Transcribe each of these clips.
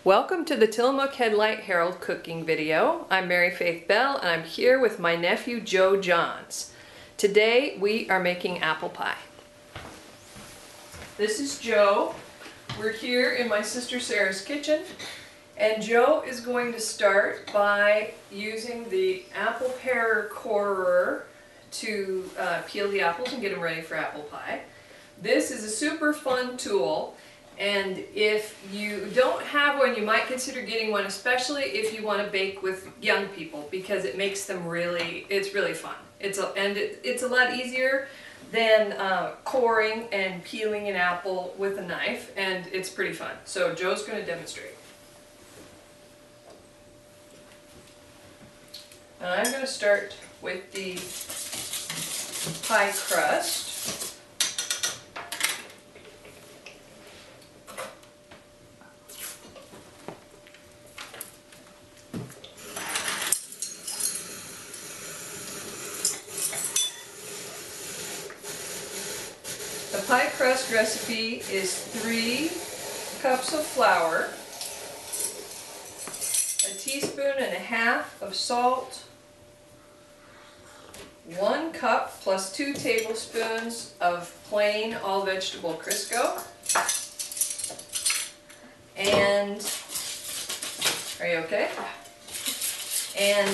Welcome to the Tillamook Headlight Herald cooking video. I'm Mary Faith Bell and I'm here with my nephew Joe Johns. Today we are making apple pie. This is Joe. We're here in my sister Sarah's kitchen and Joe is going to start by using the apple parer corer to peel the apples and get them ready for apple pie. This is a super fun tool. And if you don't have one, you might consider getting one, especially if you want to bake with young people, because it makes them it's really fun. It's a lot easier than coring and peeling an apple with a knife, and it's pretty fun. So Joe's going to demonstrate. And I'm going to start with the pie crust. The pie crust recipe is 3 cups of flour, 1.5 teaspoons of salt, 1 cup plus 2 tablespoons of plain all vegetable Crisco, and, are you okay? And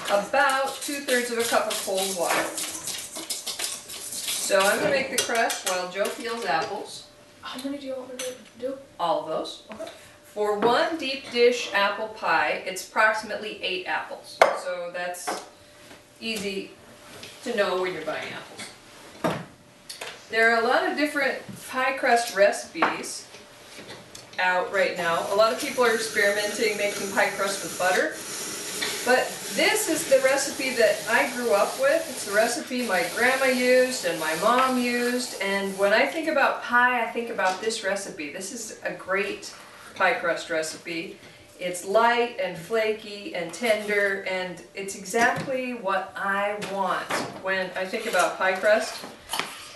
about 2/3 of a cup of cold water. So I'm going to make the crust while Joe peels apples. How many do you want me to do? All of those. Okay. For 1 deep dish apple pie, it's approximately 8 apples. So that's easy to know when you're buying apples. There are a lot of different pie crust recipes out right now. A lot of people are experimenting making pie crust with butter. But this is the recipe that I grew up with. It's the recipe my grandma used and my mom used. And when I think about pie, I think about this recipe. This is a great pie crust recipe. It's light and flaky and tender, and it's exactly what I want when I think about pie crust.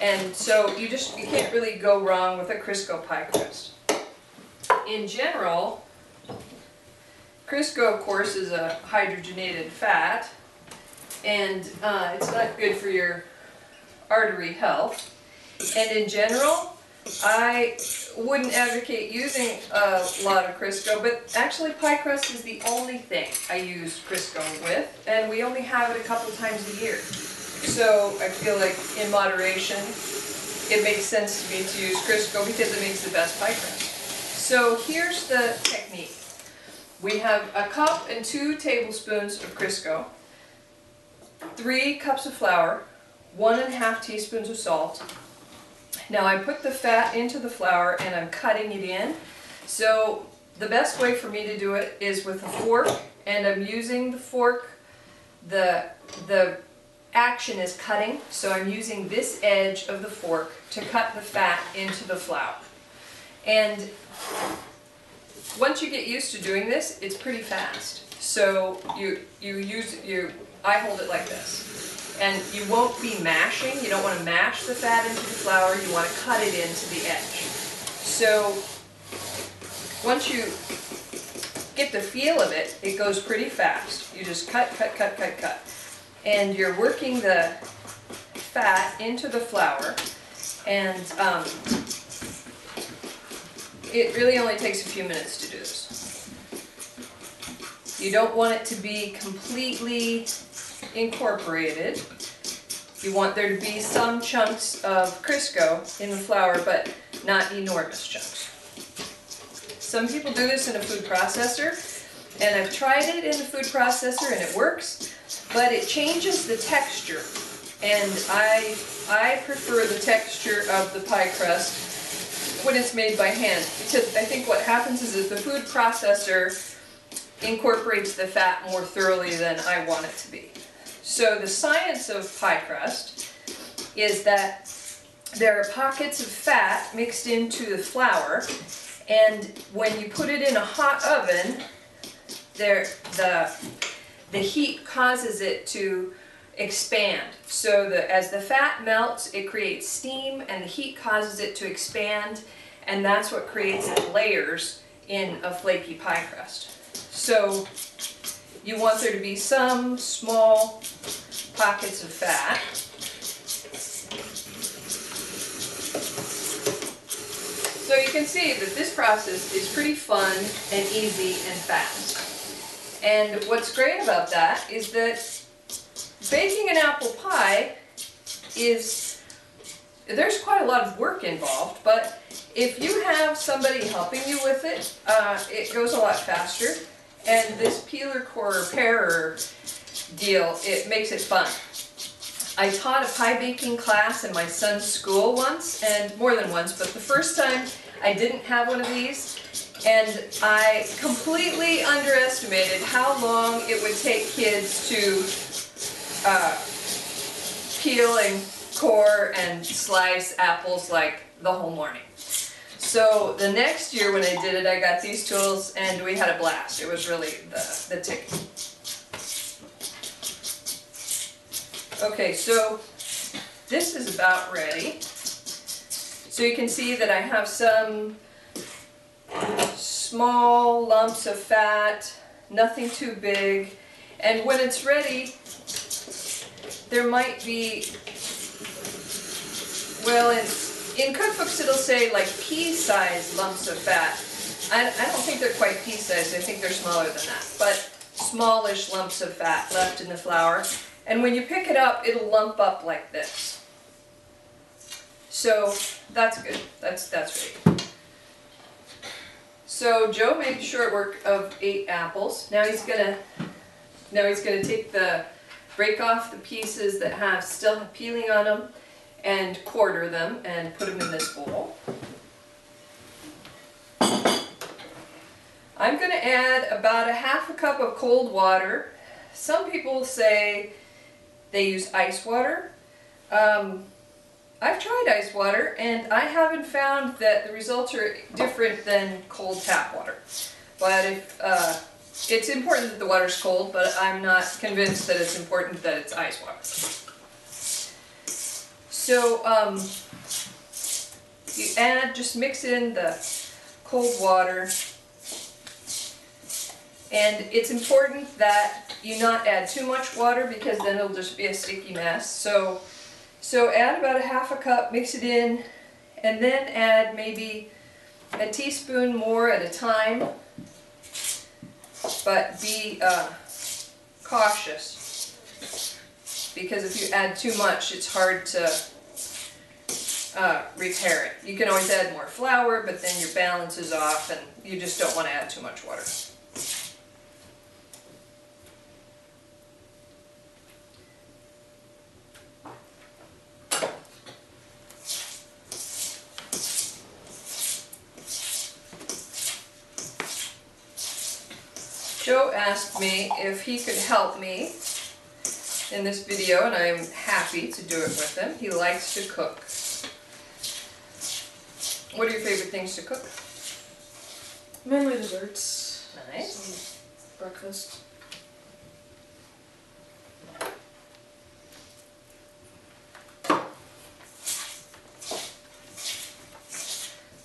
And so you can't really go wrong with a Crisco pie crust. In general, Crisco, of course, is a hydrogenated fat, and it's not good for your artery health. And in general, I wouldn't advocate using a lot of Crisco, but actually pie crust is the only thing I use Crisco with, and we only have it a couple times a year. So I feel like in moderation, it makes sense to me to use Crisco because it makes the best pie crust. So here's the technique. We have 1 cup and 2 tablespoons of Crisco, 3 cups of flour, 1.5 teaspoons of salt. Now I put the fat into the flour and I'm cutting it in. So the best way for me to do it is with a fork, and I'm using the fork, the action is cutting, so I'm using this edge of the fork to cut the fat into the flour. And once you get used to doing this, it's pretty fast. So I hold it like this. And you won't be mashing. You don't want to mash the fat into the flour. You want to cut it into the edge. So once you get the feel of it, it goes pretty fast. You just cut, cut, cut, cut, cut. And you're working the fat into the flour. And it really only takes a few minutes to do this. You don't want it to be completely incorporated. You want there to be some chunks of Crisco in the flour, but not enormous chunks. Some people do this in a food processor, and I've tried it in the food processor and it works, but it changes the texture. And I prefer the texture of the pie crust when it's made by hand, because I think what happens is that the food processor incorporates the fat more thoroughly than I want it to be. So the science of pie crust is that there are pockets of fat mixed into the flour, and when you put it in a hot oven, the heat causes it to expand. So as the fat melts, it creates steam, and the heat causes it to expand, and that's what creates layers in a flaky pie crust. So you want there to be some small pockets of fat. So you can see that this process is pretty fun and easy and fast. And what's great about that is that baking an apple pie there's quite a lot of work involved, but if you have somebody helping you with it, it goes a lot faster. And this peeler core parer deal, it makes it fun. I taught a pie baking class in my son's school once, and more than once, but the first time I didn't have one of these, and I completely underestimated how long it would take kids to peel and core and slice apples like the whole morning. So the next year when I did it, I got these tools and we had a blast. It was really the ticket. Okay, so this is about ready. So you can see that I have some small lumps of fat, nothing too big, and when it's ready, there might be, well, in cookbooks it'll say like pea-sized lumps of fat. I don't think they're quite pea-sized, I think they're smaller than that, but smallish lumps of fat left in the flour. And when you pick it up, it'll lump up like this. So that's good, that's ready. So Joe made short work of 8 apples. Now he's gonna break off the pieces that still have peeling on them and quarter them and put them in this bowl. I'm going to add about a half a cup of cold water. Some people say they use ice water. I've tried ice water and I haven't found that the results are different than cold tap water. But it's important that the water's cold, but I'm not convinced that it's important that it's ice water. So you just mix in the cold water, and it's important that you not add too much water because then it'll just be a sticky mess. So add about a half a cup, mix it in, and then add maybe a teaspoon more at a time, but be cautious, because if you add too much, it's hard to repair it. You can always add more flour, but then your balance is off and you just don't want to add too much water. Joe asked me if he could help me in this video, and I'm happy to do it with him. He likes to cook. What are your favorite things to cook? Mainly desserts. Nice. Some breakfast.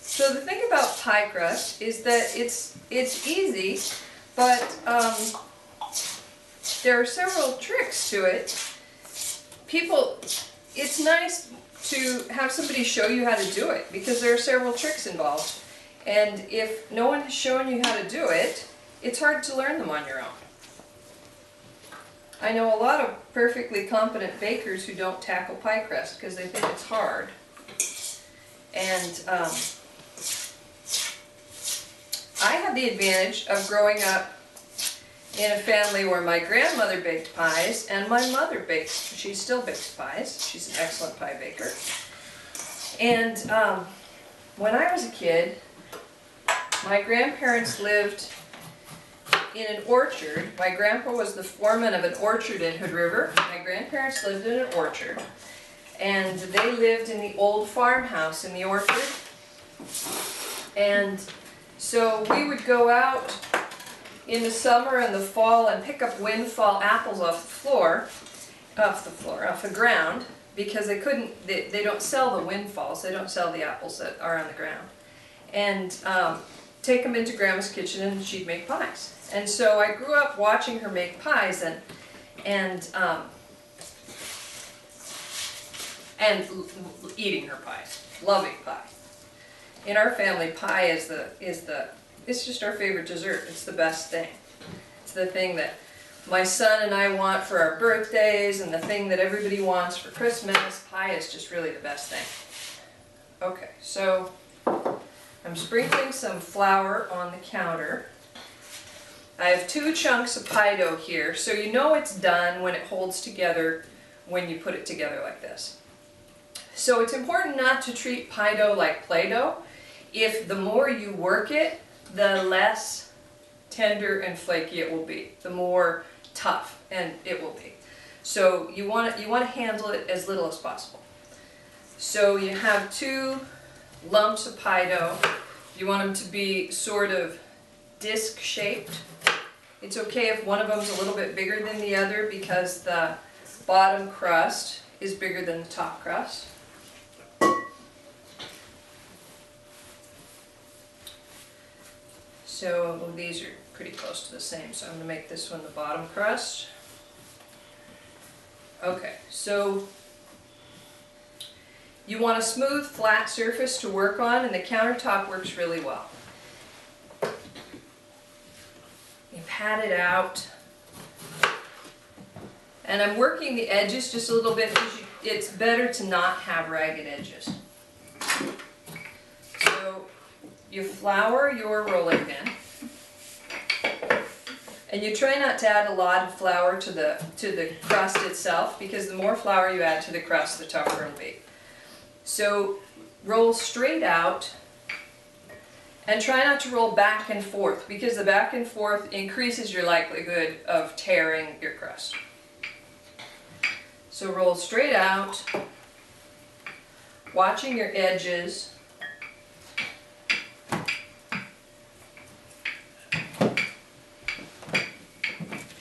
So the thing about pie crust is that it's easy, but there are several tricks to it. It's nice to have somebody show you how to do it because there are several tricks involved. And if no one has shown you how to do it, it's hard to learn them on your own. I know a lot of perfectly competent bakers who don't tackle pie crust because they think it's hard. And I had the advantage of growing up in a family where my grandmother baked pies and my mother bakes. She still bakes pies. She's an excellent pie baker. And when I was a kid, my grandparents lived in an orchard. My grandpa was the foreman of an orchard in Hood River. My grandparents lived in an orchard. And they lived in the old farmhouse in the orchard. And so we would go out in the summer and the fall and pick up windfall apples off the ground, because they don't sell the windfalls, they don't sell the apples that are on the ground. and take them into Grandma's kitchen and she'd make pies. And so I grew up watching her make pies and eating her pies, loving pie. In our family, pie it's just our favorite dessert. It's the best thing. It's the thing that my son and I want for our birthdays and the thing that everybody wants for Christmas. Pie is just really the best thing. Okay, so I'm sprinkling some flour on the counter. I have 2 chunks of pie dough here, so you know it's done when it holds together when you put it together like this. So it's important not to treat pie dough like Play-Doh. If the more you work it, the less tender and flaky it will be, the more tough and it will be. So you want to handle it as little as possible. So you have 2 lumps of pie dough. You want them to be sort of disc shaped. It's okay if one of them's a little bit bigger than the other because the bottom crust is bigger than the top crust. So well, these are pretty close to the same, so I'm going to make this one the bottom crust. Okay, so you want a smooth, flat surface to work on, and the countertop works really well. You pat it out. And I'm working the edges just a little bit because it's better to not have ragged edges. So you flour your rolling pin. And you try not to add a lot of flour to the crust itself, because the more flour you add to the crust, the tougher it'll be. So roll straight out and try not to roll back and forth, because the back and forth increases your likelihood of tearing your crust. So roll straight out, watching your edges.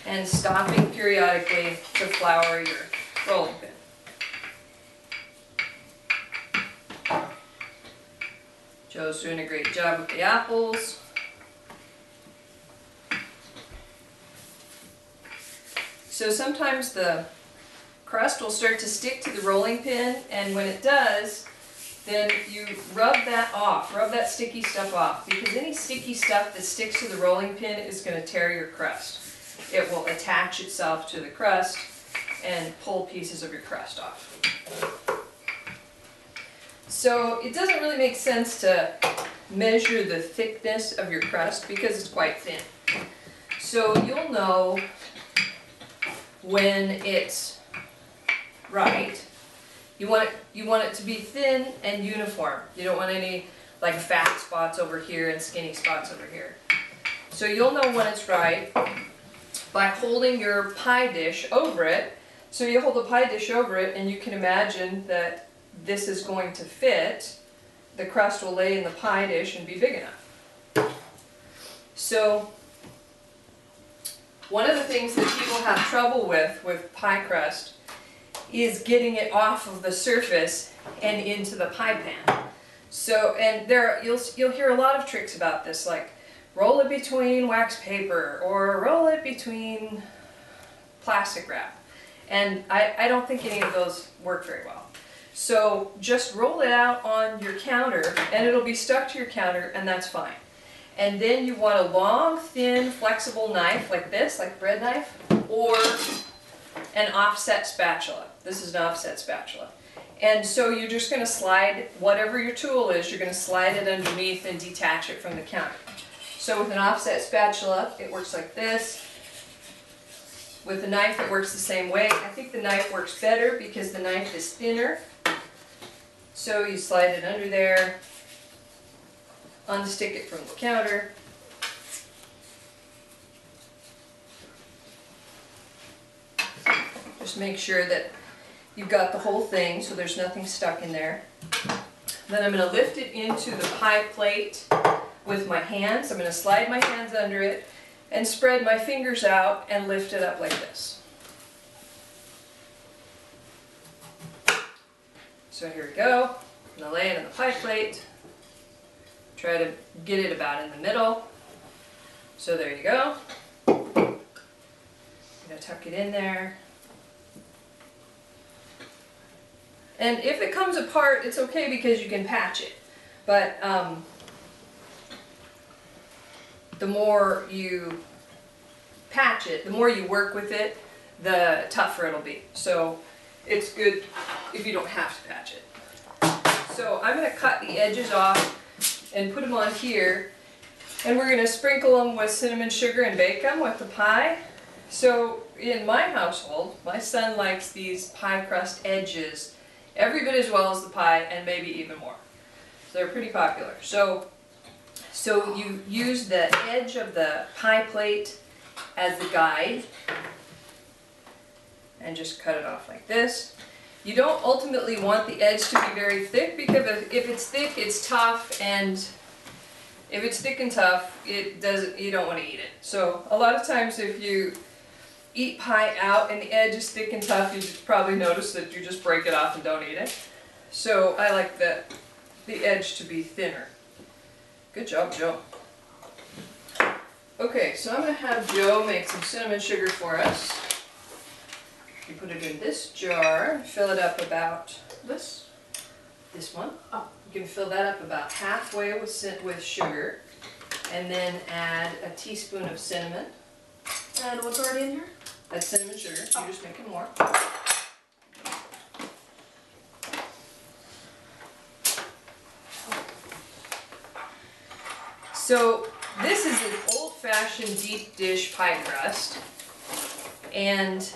And stopping periodically to flour your rolling pin. Joe's doing a great job with the apples. So sometimes the crust will start to stick to the rolling pin, and when it does, then you rub that off, rub that sticky stuff off, because any sticky stuff that sticks to the rolling pin is going to tear your crust. It will attach itself to the crust and pull pieces of your crust off. So it doesn't really make sense to measure the thickness of your crust because it's quite thin. So you'll know when it's right. You want it to be thin and uniform. You don't want any like fat spots over here and skinny spots over here. So you'll know when it's right by holding your pie dish over it. So you hold the pie dish over it, and you can imagine that this is going to fit. The crust will lay in the pie dish and be big enough. So one of the things that people have trouble with pie crust is getting it off of the surface and into the pie pan. So, and you'll hear a lot of tricks about this, like roll it between wax paper or roll it between plastic wrap. And I don't think any of those work very well. So just roll it out on your counter and it'll be stuck to your counter, and that's fine. And then you want a long, thin, flexible knife like this, like a bread knife, or an offset spatula. This is an offset spatula. And so you're just going to slide whatever your tool is, you're going to slide it underneath and detach it from the counter. So with an offset spatula, it works like this. With a knife, it works the same way. I think the knife works better because the knife is thinner. So you slide it under there, unstick it from the counter. Just make sure that you've got the whole thing so there's nothing stuck in there. Then I'm going to lift it into the pie plate with my hands. I'm going to slide my hands under it and spread my fingers out and lift it up like this. So here we go. I'm going to lay it on the pie plate. Try to get it about in the middle. So there you go. I'm gonna tuck it in there. And if it comes apart, it's okay because you can patch it. But the more you patch it, the more you work with it, the tougher it'll be. So it's good if you don't have to patch it. So I'm going to cut the edges off and put them on here. And we're going to sprinkle them with cinnamon sugar and bake them with the pie. So in my household, my son likes these pie crust edges every bit as well as the pie, and maybe even more. So they're pretty popular. So you use the edge of the pie plate as the guide and just cut it off like this. You don't ultimately want the edge to be very thick, because if it's thick, it's tough, and if it's thick and tough, you don't want to eat it. So a lot of times if you eat pie out and the edge is thick and tough, you probably notice that you just break it off and don't eat it. So I like the edge to be thinner. Good job, Joe. Okay, so I'm going to have Joe make some cinnamon sugar for us. You put it in this jar, fill it up about this one. Oh. You can fill that up about halfway with sugar, and then add a teaspoon of cinnamon. And what's already in here? That's cinnamon sugar. You're just making more. So this is an old-fashioned deep dish pie crust, and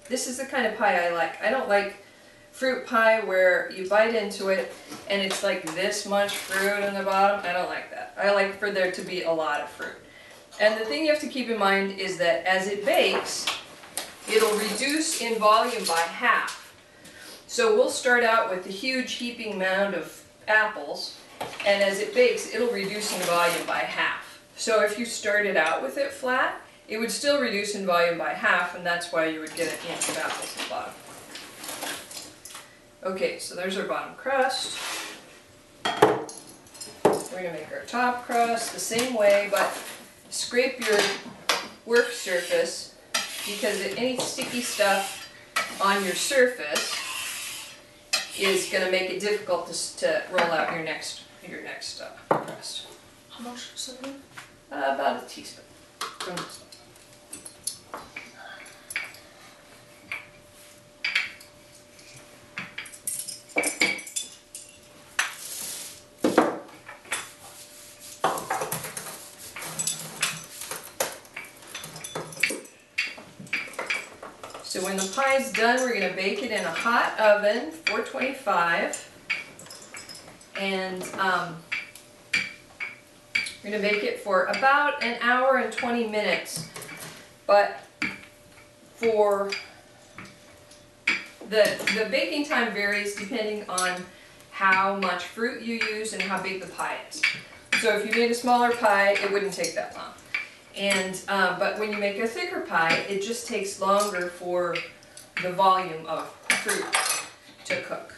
this is the kind of pie I like. I don't like fruit pie where you bite into it and it's like this much fruit in the bottom. I don't like that. I like for there to be a lot of fruit. And the thing you have to keep in mind is that as it bakes, it'll reduce in volume by half. So we'll start out with a huge heaping mound of apples, and as it bakes, it'll reduce in volume by half. So if you started out with it flat, it would still reduce in volume by half, and that's why you would get an inch of apples at the bottom. Okay, so there's our bottom crust. We're going to make our top crust the same way, but scrape your work surface, because any sticky stuff on your surface is going to make it difficult to roll out your next crust. How much cinnamon? About a teaspoon from this one. So when the pie's done, we're going to bake it in a hot oven, 425, and we're going to bake it for about an hour and 20 minutes. But for the baking time varies depending on how much fruit you use and how big the pie is. So if you made a smaller pie, it wouldn't take that long. And but when you make a thicker pie, it just takes longer for the volume of fruit to cook.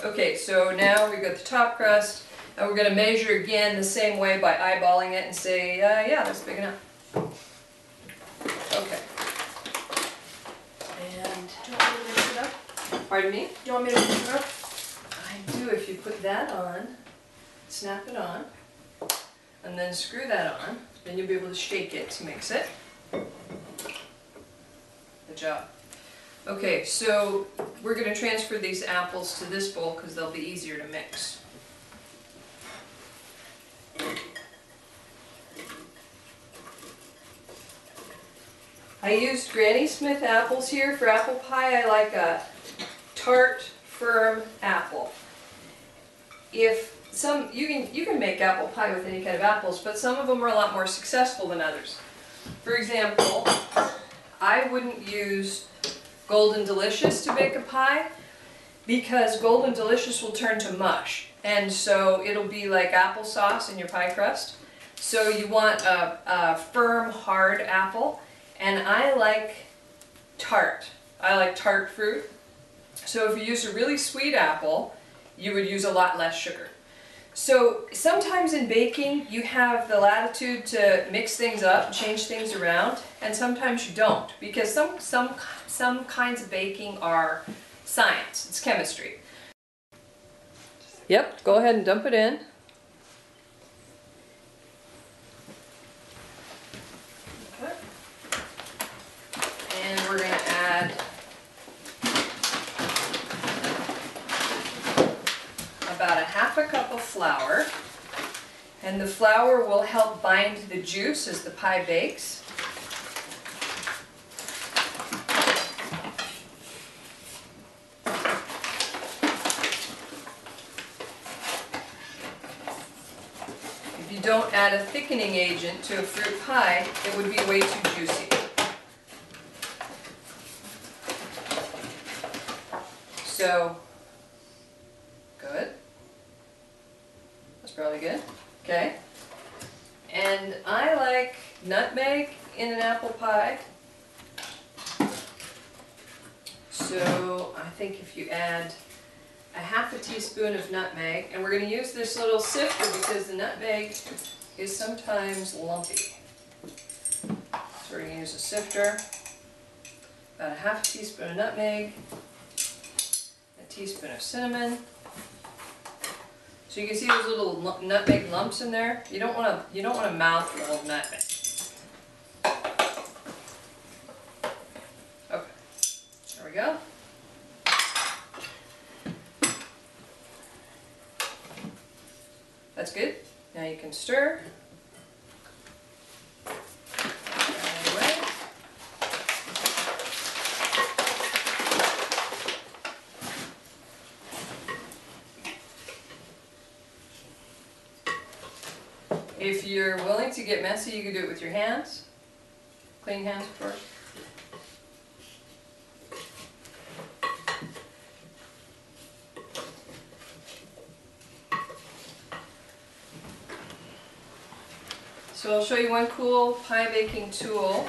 Okay, so now we've got the top crust, and we're going to measure again the same way by eyeballing it and say, yeah, that's big enough. Okay. And Do you want me to mix it up? pardon me? Do you want me to mix it up? I do. If you put that on, snap it on, and then screw that on, then you'll be able to shake it to mix it. Good job. Okay, so we're going to transfer these apples to this bowl because they'll be easier to mix. I used Granny Smith apples here for apple pie. I like a tart, firm apple. You can make apple pie with any kind of apples, but some of them are a lot more successful than others. For example, I wouldn't use Golden Delicious to bake a pie because Golden Delicious will turn to mush, and so it'll be like applesauce in your pie crust. So you want a firm, hard apple, and I like tart. I like tart fruit. So if you use a really sweet apple, you would use a lot less sugar. So sometimes in baking you have the latitude to mix things up and change things around, and sometimes you don't, because some kinds of baking are science, it's chemistry. Yep, go ahead and dump it in. Okay. And we're going to add about 1/2 cup of flour, and the flour will help bind the juice as the pie bakes. If you don't add a thickening agent to a fruit pie, it would be way too juicy. So, good. That's probably good. Okay. And I like nutmeg in an apple pie. So I think if you add 1/2 teaspoon of nutmeg, and we're going to use this little sifter because the nutmeg is sometimes lumpy. So we're going to use a sifter, about 1/2 teaspoon of nutmeg, a teaspoon of cinnamon. So you can see those little nutmeg lumps in there. You don't want a mouthful of nutmeg. Okay, there we go. That's good. Now you can stir. Anyway. If you're willing to get messy, you can do it with your hands. Clean hands, of course. So I'll show you one cool pie baking tool.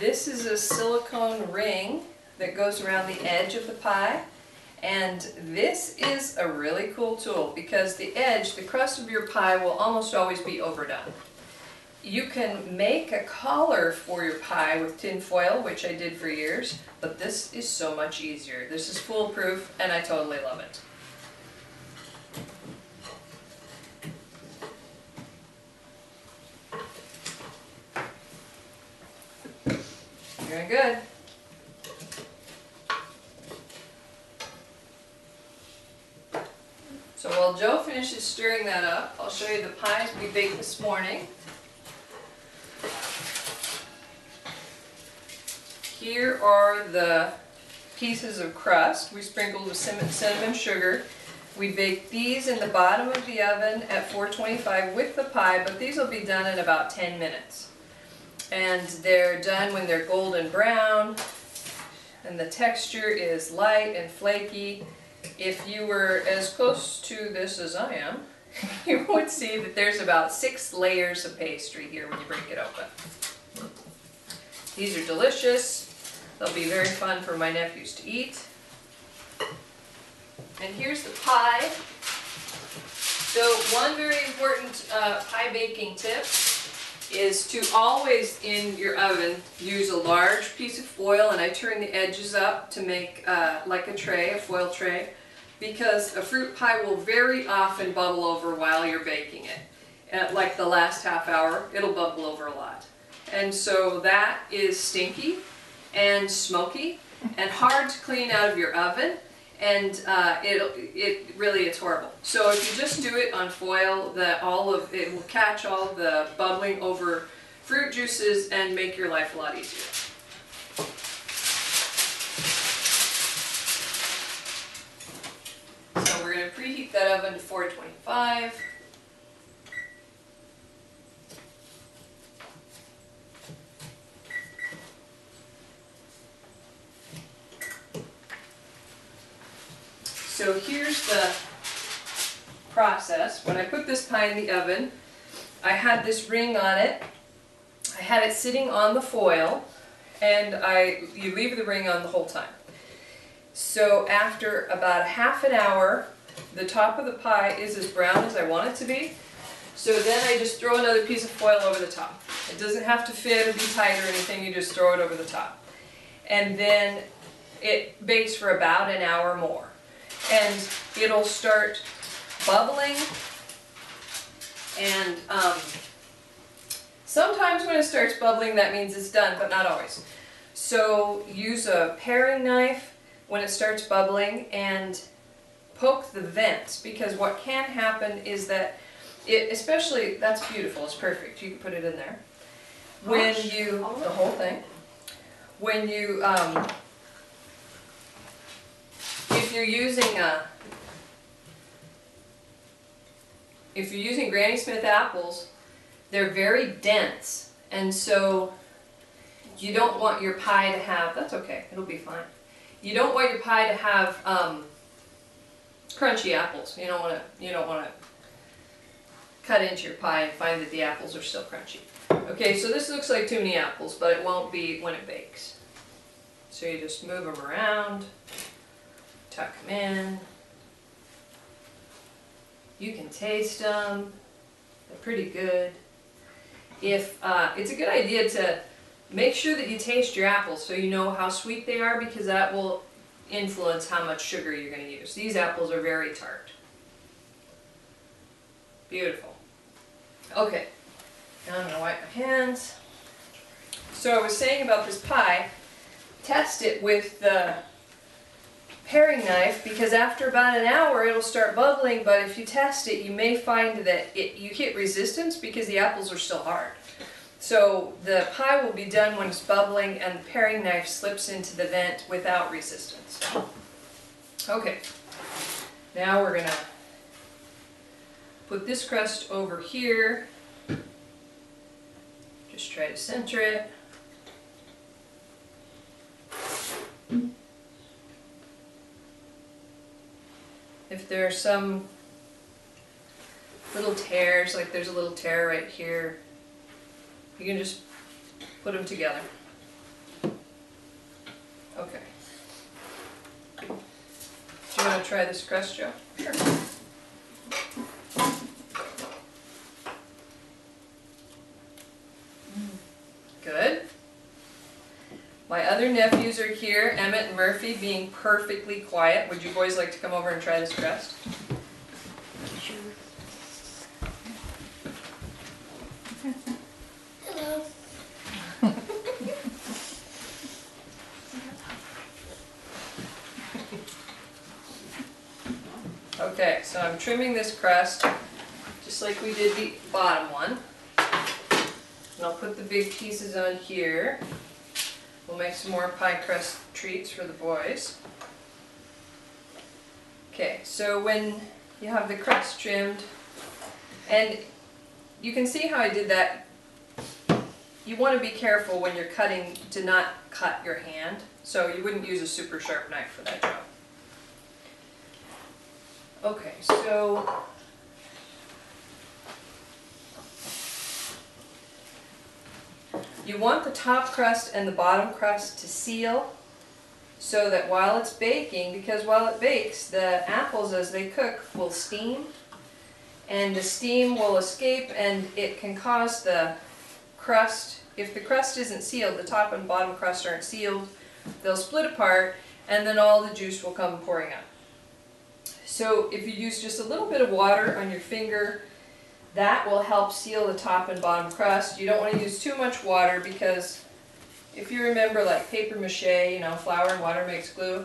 This is a silicone ring that goes around the edge of the pie. And this is a really cool tool because the edge, the crust of your pie will almost always be overdone. You can make a collar for your pie with tin foil, which I did for years, but this is so much easier. This is foolproof and I totally love it. Very good. So while Joe finishes stirring that up, I'll show you the pies we baked this morning. Here are the pieces of crust we sprinkled with cinnamon sugar. We baked these in the bottom of the oven at 425 with the pie, but these will be done in about 10 minutes. And they're done when they're golden brown and the texture is light and flaky. If you were as close to this as I am, you would see that there's about 6 layers of pastry here when you break it open. These are delicious. They'll be very fun for my nephews to eat. And here's the pie. So one very important pie baking tip is to always in your oven use a large piece of foil, and I turn the edges up to make like a tray, a foil tray, because a fruit pie will very often bubble over while you're baking it. Like the last half hour, it'll bubble over a lot. And so that is stinky and smoky and hard to clean out of your oven, and it really is horrible. So if you just do it on foil, it will catch all the bubbling over fruit juices and make your life a lot easier. So we're going to preheat that oven to 425. So here's the process. When I put this pie in the oven, I had this ring on it. I had it sitting on the foil, and you leave the ring on the whole time. So after about a half an hour, the top of the pie is as brown as I want it to be. So then I just throw another piece of foil over the top. It doesn't have to fit or be tight or anything, you just throw it over the top. And then it bakes for about an hour more. And it'll start bubbling, and sometimes when it starts bubbling that means it's done, but not always. So use a paring knife when it starts bubbling and poke the vents, because what can happen is that especially, that's beautiful, it's perfect, you can put it in there. When you, the whole thing, when you, if you're using Granny Smith apples, they're very dense, and so you don't want your pie to have, that's okay, it'll be fine. You don't want your pie to have crunchy apples. You don't want to cut into your pie and find that the apples are still crunchy. Okay, so this looks like too many apples, but it won't be when it bakes. So you just move them around, tuck them in. You can taste them. They're pretty good. If it's a good idea to make sure that you taste your apples so you know how sweet they are, because that will influence how much sugar you're going to use. These apples are very tart. Beautiful. Okay, now I'm going to wipe my hands. So I was saying about this pie, test it with the paring knife, because after about an hour it'll start bubbling, but if you test it you may find that you hit resistance because the apples are still hard. So the pie will be done when it's bubbling and the paring knife slips into the vent without resistance. Okay, now we're going to put this crust over here. Just try to center it. If there are some little tears, like there's a little tear right here, you can just put them together. Okay. Do you want to try this crust, Joe? Sure. Good. My other nephews are here, Emmett and Murphy, being perfectly quiet. Would you boys like to come over and try this crust? Sure. Hello. Okay, so I'm trimming this crust just like we did the bottom one. And I'll put the big pieces on here. We'll make some more pie crust treats for the boys. Okay, so when you have the crust trimmed, and you can see how I did that, you want to be careful when you're cutting to not cut your hand, so you wouldn't use a super sharp knife for that job. Okay, so you want the top crust and the bottom crust to seal, so that while it's baking, because while it bakes, the apples as they cook will steam, and the steam will escape and it can cause the crust, if the crust isn't sealed, the top and bottom crust aren't sealed, they'll split apart and then all the juice will come pouring out. So if you use just a little bit of water on your finger, that will help seal the top and bottom crust. You don't want to use too much water, because if you remember, like paper mache, you know, flour and water makes glue,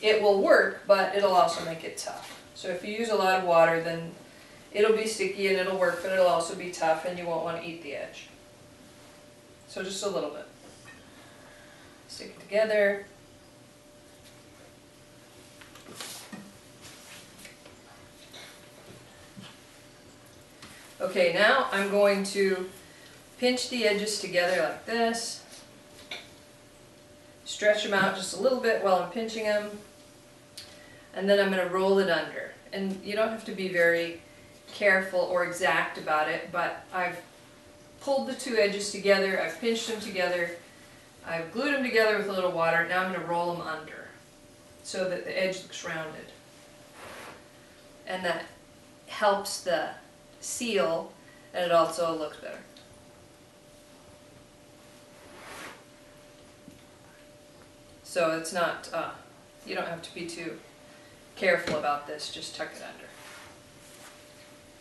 it will work, but it'll also make it tough. So if you use a lot of water, then it'll be sticky and it'll work, but it'll also be tough and you won't want to eat the edge. So just a little bit. Stick it together. Okay, now I'm going to pinch the edges together like this. Stretch them out just a little bit while I'm pinching them. And then I'm going to roll it under. And you don't have to be very careful or exact about it, but I've pulled the two edges together, I've pinched them together, I've glued them together with a little water. Now I'm going to roll them under so that the edge looks rounded. and that helps the seal, and it also looks better. So it's not, you don't have to be too careful about this, just tuck it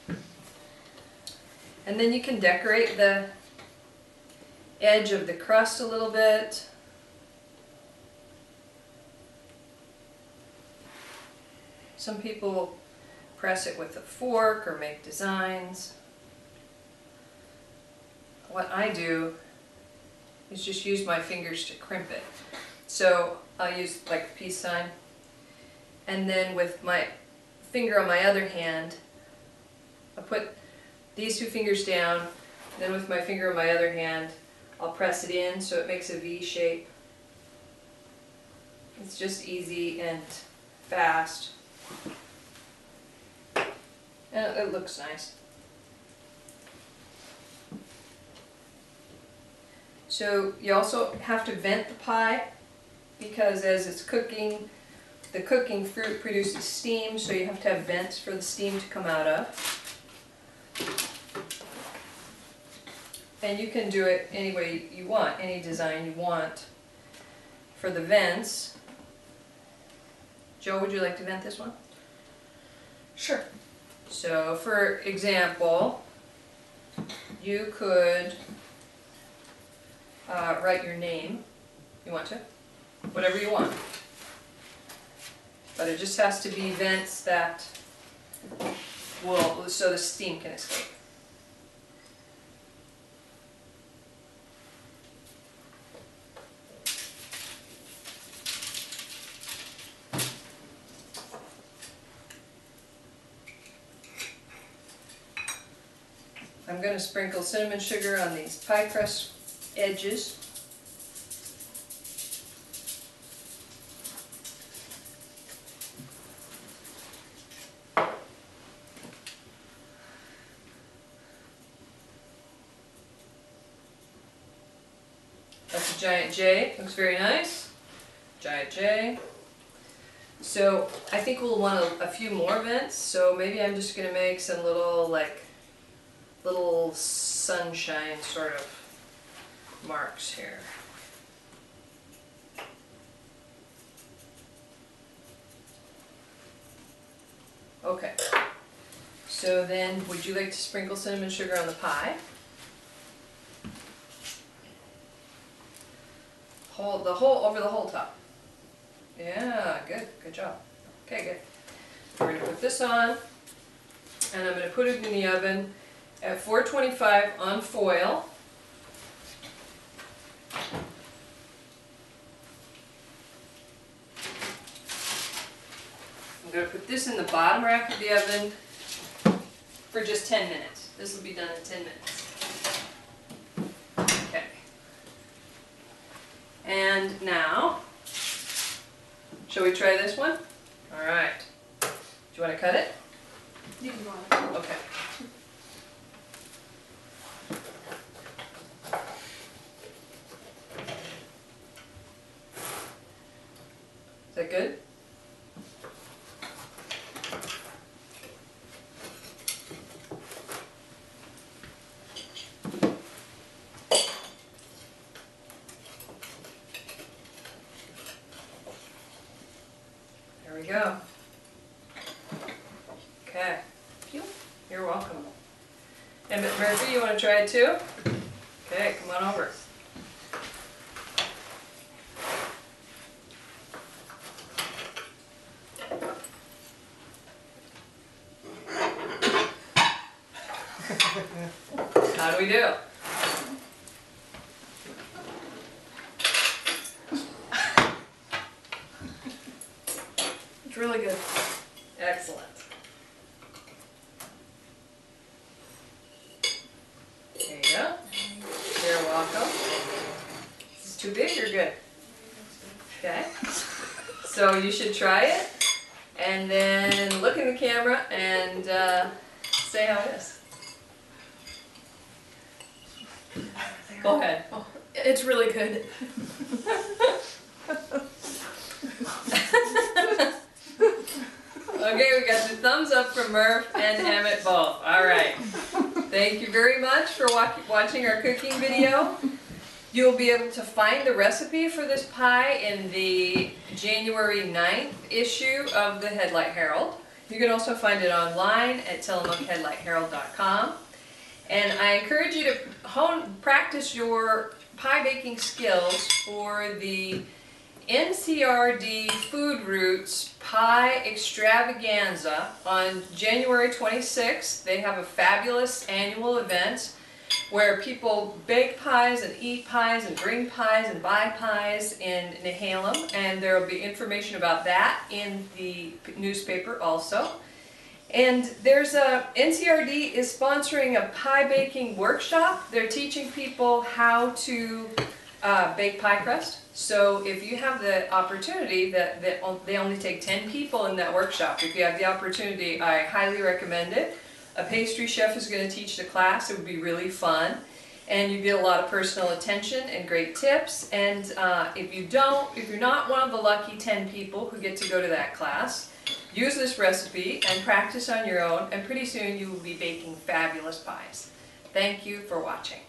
under. And then you can decorate the edge of the crust a little bit. Some people press it with a fork or make designs. What I do is just use my fingers to crimp it. So I'll use like a peace sign, and then with my finger on my other hand, I put these two fingers down, then with my finger on my other hand, I'll press it in so it makes a V shape. It's just easy and fast, and it looks nice. So you also have to vent the pie, because as it's cooking, the cooking fruit produces steam, so you have to have vents for the steam to come out of. And you can do it any way you want, any design you want for the vents. Joe, would you like to vent this one? Sure. So for example, you could write your name. You want to? Whatever you want. But it just has to be vents that will, so the steam can escape. I'm going to sprinkle cinnamon sugar on these pie crust edges. That's a giant J. Looks very nice. Giant J. So I think we'll want a few more vents. So maybe I'm just going to make some little little sunshine sort of marks here. Okay. So then, would you like to sprinkle cinnamon sugar on the pie? Over the whole top. Yeah, good job. Okay, good. We're going to put this on, and I'm going to put it in the oven at 425 on foil. I'm going to put this in the bottom rack of the oven for just 10 minutes. This will be done in 10 minutes. Okay. And now, shall we try this one? All right. Do you want to cut it? You can go on. Okay. Is that good? There we go. Okay. You're welcome. And Murphy, you want to try it too? Okay, come on over. How do we do? It's really good. Excellent. There you go. You're welcome. Is this too big or good? Okay. So you should try it, and then look in the camera and say how it is. Go ahead. Oh, it's really good. Okay, we got the thumbs up from Murph and Emmett both. All right. Thank you very much for watching our cooking video. You'll be able to find the recipe for this pie in the January 9th issue of the Headlight Herald. You can also find it online at TillamookHeadlightHerald.com. And I encourage you to practice your pie baking skills for the NCRD Food Roots Pie Extravaganza on January 26th. They have a fabulous annual event where people bake pies and eat pies and bring pies and buy pies in Nehalem, and there will be information about that in the newspaper also. And there's NCRD is sponsoring a pie baking workshop. They're teaching people how to bake pie crust. So if you have the opportunity, they only take 10 people in that workshop. If you have the opportunity, I highly recommend it. A pastry chef is going to teach the class. It would be really fun. And you get a lot of personal attention and great tips. And if you're not one of the lucky 10 people who get to go to that class, use this recipe and practice on your own, and pretty soon you will be baking fabulous pies. Thank you for watching.